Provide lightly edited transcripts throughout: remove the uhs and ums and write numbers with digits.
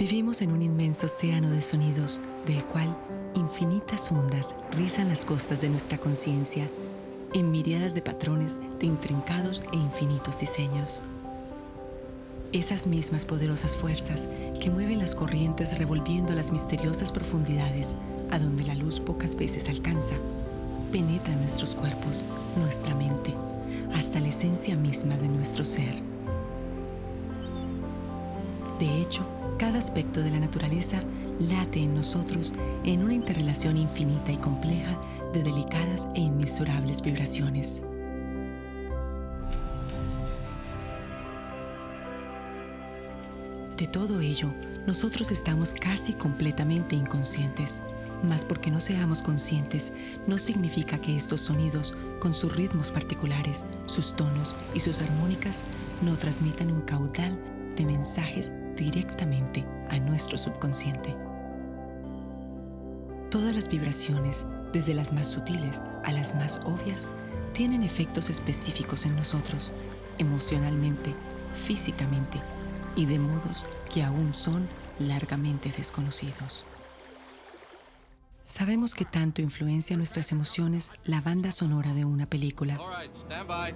Vivimos en un inmenso océano de sonidos, del cual infinitas ondas rizan las costas de nuestra conciencia, en miríadas de patrones de intrincados e infinitos diseños. Esas mismas poderosas fuerzas que mueven las corrientes revolviendo las misteriosas profundidades a donde la luz pocas veces alcanza, penetran nuestros cuerpos, nuestra mente, hasta la esencia misma de nuestro ser. De hecho, cada aspecto de la naturaleza late en nosotros en una interrelación infinita y compleja de delicadas e inmensurables vibraciones. De todo ello, nosotros estamos casi completamente inconscientes, mas porque no seamos conscientes, no significa que estos sonidos, con sus ritmos particulares, sus tonos y sus armónicas, no transmitan un caudal de mensajes directamente a nuestro subconsciente. Todas las vibraciones, desde las más sutiles a las más obvias, tienen efectos específicos en nosotros, emocionalmente, físicamente, y de modos que aún son largamente desconocidos. Sabemos que tanto influencia nuestras emociones la banda sonora de una película. All right, stand by.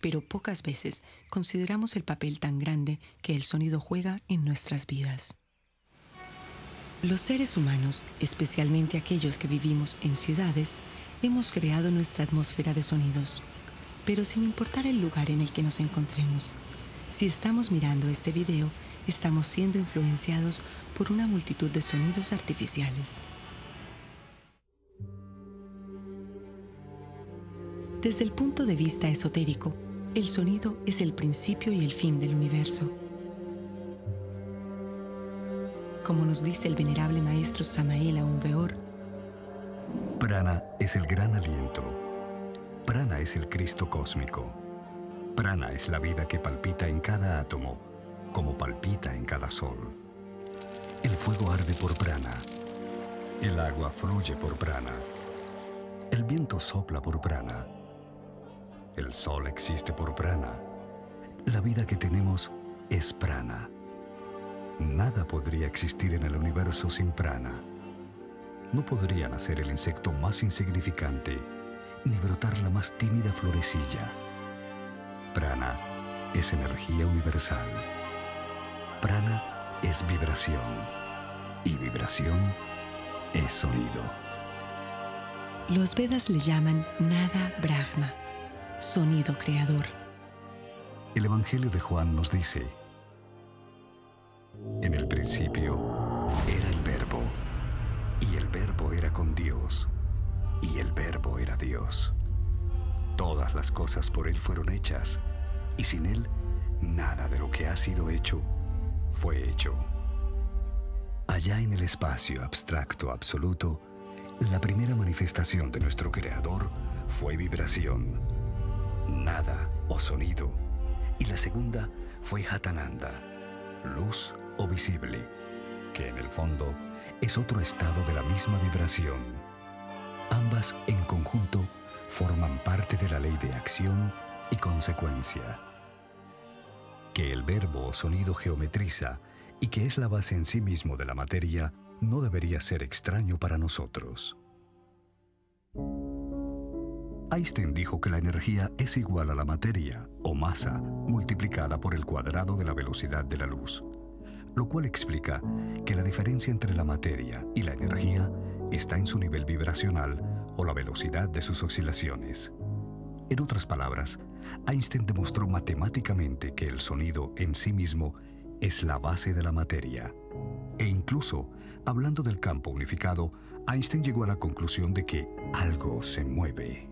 Pero pocas veces consideramos el papel tan grande que el sonido juega en nuestras vidas. Los seres humanos, especialmente aquellos que vivimos en ciudades, hemos creado nuestra atmósfera de sonidos. Pero sin importar el lugar en el que nos encontremos, si estamos mirando este video, estamos siendo influenciados por una multitud de sonidos artificiales. Desde el punto de vista esotérico, el sonido es el principio y el fin del universo. Como nos dice el venerable maestro Samael Aun Weor, Prana es el gran aliento. Prana es el Cristo cósmico. Prana es la vida que palpita en cada átomo, como palpita en cada sol. El fuego arde por prana. El agua fluye por prana. El viento sopla por prana. El sol existe por prana. La vida que tenemos es prana. Nada podría existir en el universo sin prana. No podría nacer el insecto más insignificante, ni brotar la más tímida florecilla. Prana es energía universal. Prana es vibración. Y vibración es sonido. los Vedas le llaman Nada Brahma, sonido creador. El Evangelio de Juan nos dice: en el principio era el Verbo, y el Verbo era con Dios, y el Verbo era Dios. Todas las cosas por Él fueron hechas, y sin Él, nada de lo que ha sido hecho fue hecho. Allá en el espacio abstracto absoluto, la primera manifestación de nuestro Creador fue vibración, nada o sonido, y la segunda fue Hatananda, luz o visible, que en el fondo es otro estado de la misma vibración. Ambas en conjunto forman parte de la ley de acción y consecuencia. Que el verbo o sonido geometriza y que es la base en sí mismo de la materia no debería ser extraño para nosotros. Einstein dijo que la energía es igual a la materia, o masa, multiplicada por el cuadrado de la velocidad de la luz, lo cual explica que la diferencia entre la materia y la energía está en su nivel vibracional o la velocidad de sus oscilaciones. En otras palabras, Einstein demostró matemáticamente que el sonido en sí mismo es la base de la materia. E incluso, hablando del campo unificado, Einstein llegó a la conclusión de que algo se mueve.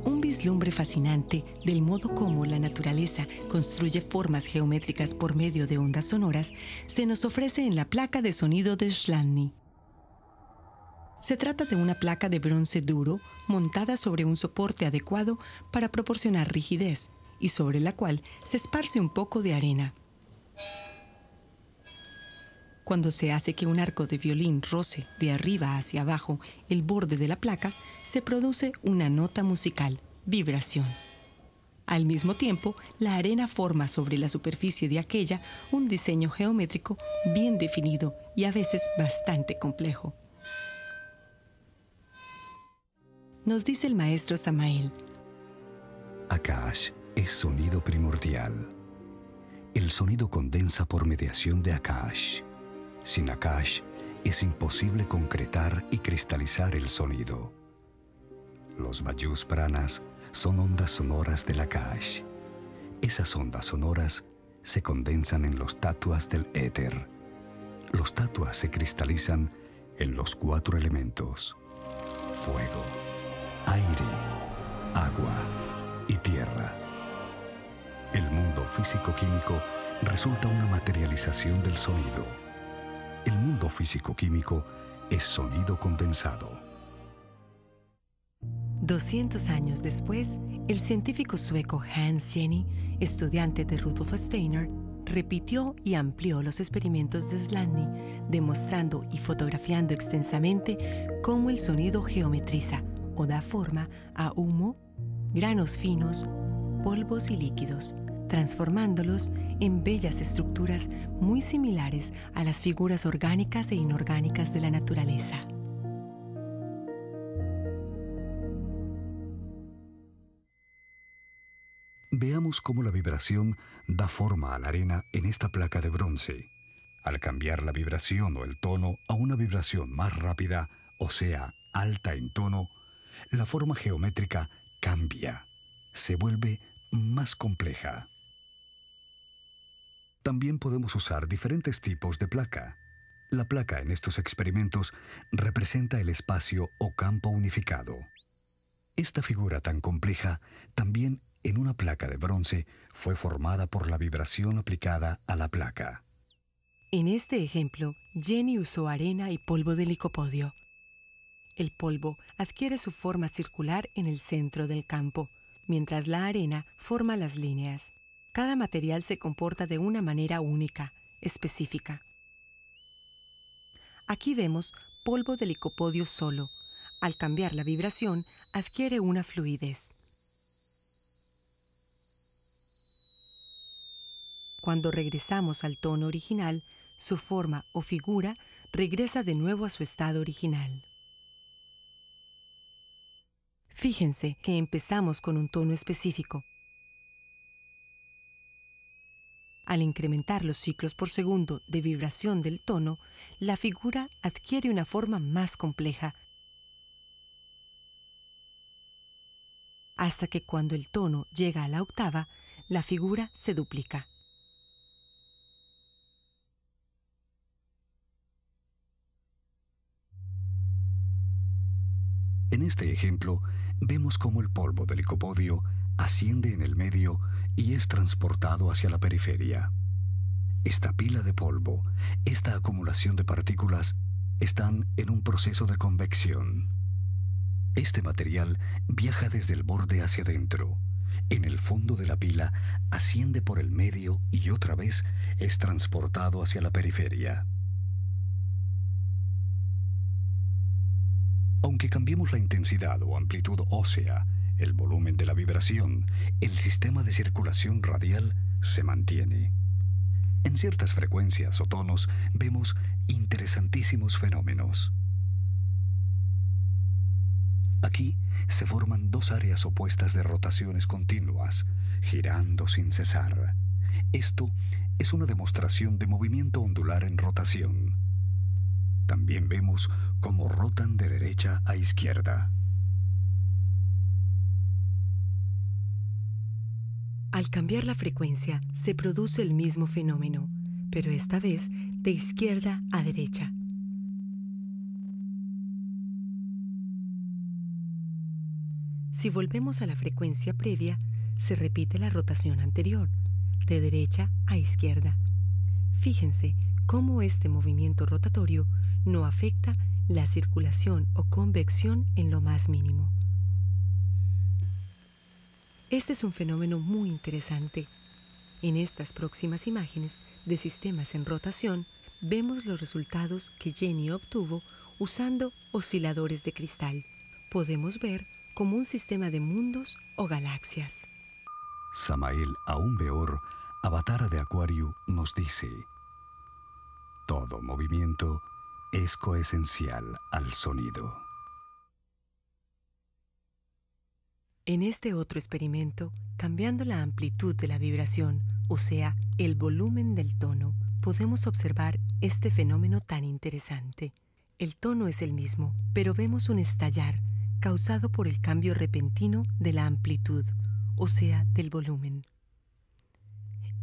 Un vislumbre fascinante del modo como la naturaleza construye formas geométricas por medio de ondas sonoras se nos ofrece en la placa de sonido de Chladni. Se trata de una placa de bronce duro montada sobre un soporte adecuado para proporcionar rigidez y sobre la cual se esparce un poco de arena. Cuando se hace que un arco de violín roce de arriba hacia abajo el borde de la placa, se produce una nota musical, vibración. Al mismo tiempo, la arena forma sobre la superficie de aquella un diseño geométrico bien definido y a veces bastante complejo. Nos dice el maestro Samael: Akash es sonido primordial. El sonido condensa por mediación de Akash. Sin Akash es imposible concretar y cristalizar el sonido. Los Vayus Pranas son ondas sonoras del Akash. Esas ondas sonoras se condensan en los tatuas del éter. Los tatuas se cristalizan en los 4 elementos: fuego, aire, agua y tierra. El mundo físico-químico resulta una materialización del sonido. El mundo físico-químico es sonido condensado. 200 años después, el científico sueco Hans Jenny, estudiante de Rudolf Steiner, repitió y amplió los experimentos de Slaney, demostrando y fotografiando extensamente cómo el sonido geometriza o da forma a humo, granos finos, polvos y líquidos, transformándolos en bellas estructuras muy similares a las figuras orgánicas e inorgánicas de la naturaleza. Veamos cómo la vibración da forma a la arena en esta placa de bronce. Al cambiar la vibración o el tono a una vibración más rápida, o sea, alta en tono, la forma geométrica cambia, se vuelve más compleja. También podemos usar diferentes tipos de placa. La placa en estos experimentos representa el espacio o campo unificado. Esta figura tan compleja también en una placa de bronce fue formada por la vibración aplicada a la placa. En este ejemplo, Jenny usó arena y polvo de licopodio. El polvo adquiere su forma circular en el centro del campo, mientras la arena forma las líneas. Cada material se comporta de una manera única, específica. Aquí vemos polvo de licopodio solo. Al cambiar la vibración, adquiere una fluidez. Cuando regresamos al tono original, su forma o figura regresa de nuevo a su estado original. Fíjense que empezamos con un tono específico. Al incrementar los ciclos por segundo de vibración del tono, la figura adquiere una forma más compleja, hasta que cuando el tono llega a la octava, la figura se duplica. En este ejemplo, vemos cómo el polvo de licopodio asciende en el medio y es transportado hacia la periferia. Esta pila de polvo, esta acumulación de partículas, están en un proceso de convección. Este material viaja desde el borde hacia adentro. En el fondo de la pila asciende por el medio y otra vez es transportado hacia la periferia. Aunque cambiemos la intensidad o amplitud ósea, el volumen de la vibración, el sistema de circulación radial se mantiene. En ciertas frecuencias o tonos vemos interesantísimos fenómenos. Aquí se forman 2 áreas opuestas de rotaciones continuas, girando sin cesar. Esto es una demostración de movimiento ondular en rotación. También vemos cómo rotan de derecha a izquierda. Al cambiar la frecuencia, se produce el mismo fenómeno, pero esta vez de izquierda a derecha. Si volvemos a la frecuencia previa, se repite la rotación anterior, de derecha a izquierda. Fíjense cómo este movimiento rotatorio no afecta la circulación o convección en lo más mínimo. Este es un fenómeno muy interesante. En estas próximas imágenes de sistemas en rotación vemos los resultados que Jenny obtuvo usando osciladores de cristal. Podemos ver como un sistema de mundos o galaxias. Samael Aún Weor, avatar de Acuario, nos dice: todo movimiento es coesencial al sonido. En este otro experimento, cambiando la amplitud de la vibración, o sea, el volumen del tono, podemos observar este fenómeno tan interesante. El tono es el mismo, pero vemos un estallar causado por el cambio repentino de la amplitud, o sea, del volumen.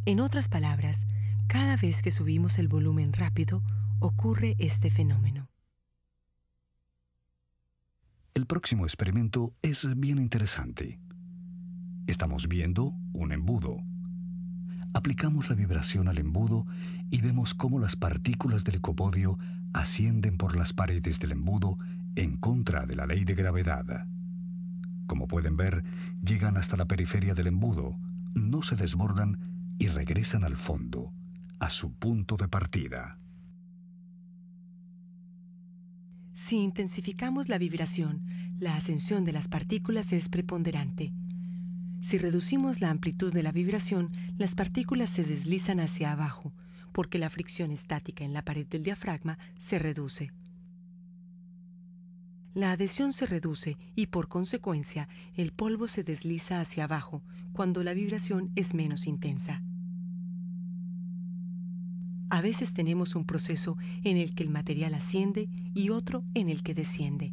En otras palabras, cada vez que subimos el volumen rápido, ocurre este fenómeno. El próximo experimento es bien interesante. Estamos viendo un embudo. Aplicamos la vibración al embudo y vemos cómo las partículas del licopodio ascienden por las paredes del embudo en contra de la ley de gravedad. Como pueden ver, llegan hasta la periferia del embudo, no se desbordan y regresan al fondo, a su punto de partida. Si intensificamos la vibración, la ascensión de las partículas es preponderante. Si reducimos la amplitud de la vibración, las partículas se deslizan hacia abajo, porque la fricción estática en la pared del diafragma se reduce. La adhesión se reduce y, por consecuencia, el polvo se desliza hacia abajo cuando la vibración es menos intensa. A veces tenemos un proceso en el que el material asciende y otro en el que desciende.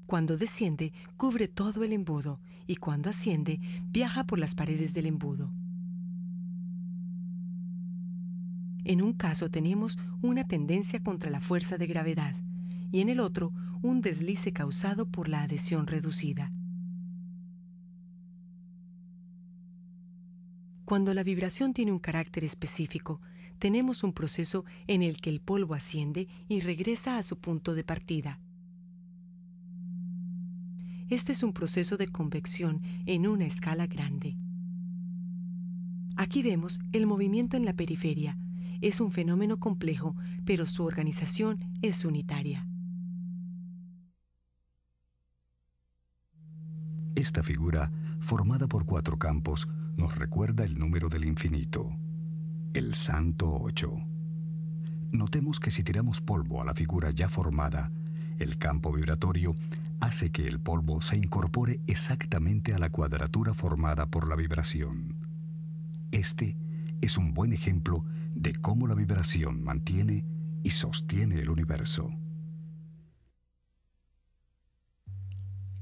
Cuando desciende, cubre todo el embudo y cuando asciende, viaja por las paredes del embudo. En un caso tenemos una tendencia contra la fuerza de gravedad y en el otro un deslice causado por la adhesión reducida. Cuando la vibración tiene un carácter específico, tenemos un proceso en el que el polvo asciende y regresa a su punto de partida. Este es un proceso de convección en una escala grande. Aquí vemos el movimiento en la periferia. Es un fenómeno complejo, pero su organización es unitaria. Esta figura, formada por 4 campos, nos recuerda el número del infinito, el santo 8. Notemos que si tiramos polvo a la figura ya formada, el campo vibratorio hace que el polvo se incorpore exactamente a la cuadratura formada por la vibración. Este es un buen ejemplo de cómo la vibración mantiene y sostiene el universo.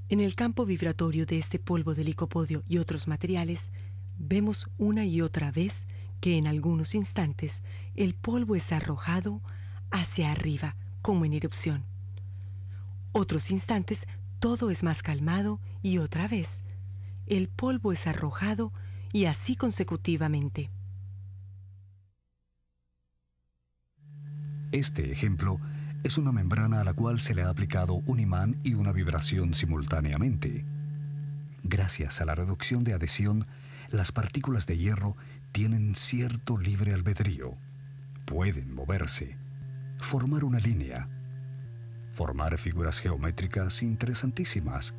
En el campo vibratorio de este polvo de licopodio y otros materiales, vemos una y otra vez que en algunos instantes el polvo es arrojado hacia arriba, como en erupción. Otros instantes todo es más calmado y otra vez el polvo es arrojado y así consecutivamente. Este ejemplo es una membrana a la cual se le ha aplicado un imán y una vibración simultáneamente. Gracias a la reducción de adhesión, las partículas de hierro tienen cierto libre albedrío. Pueden moverse, formar una línea, formar figuras geométricas interesantísimas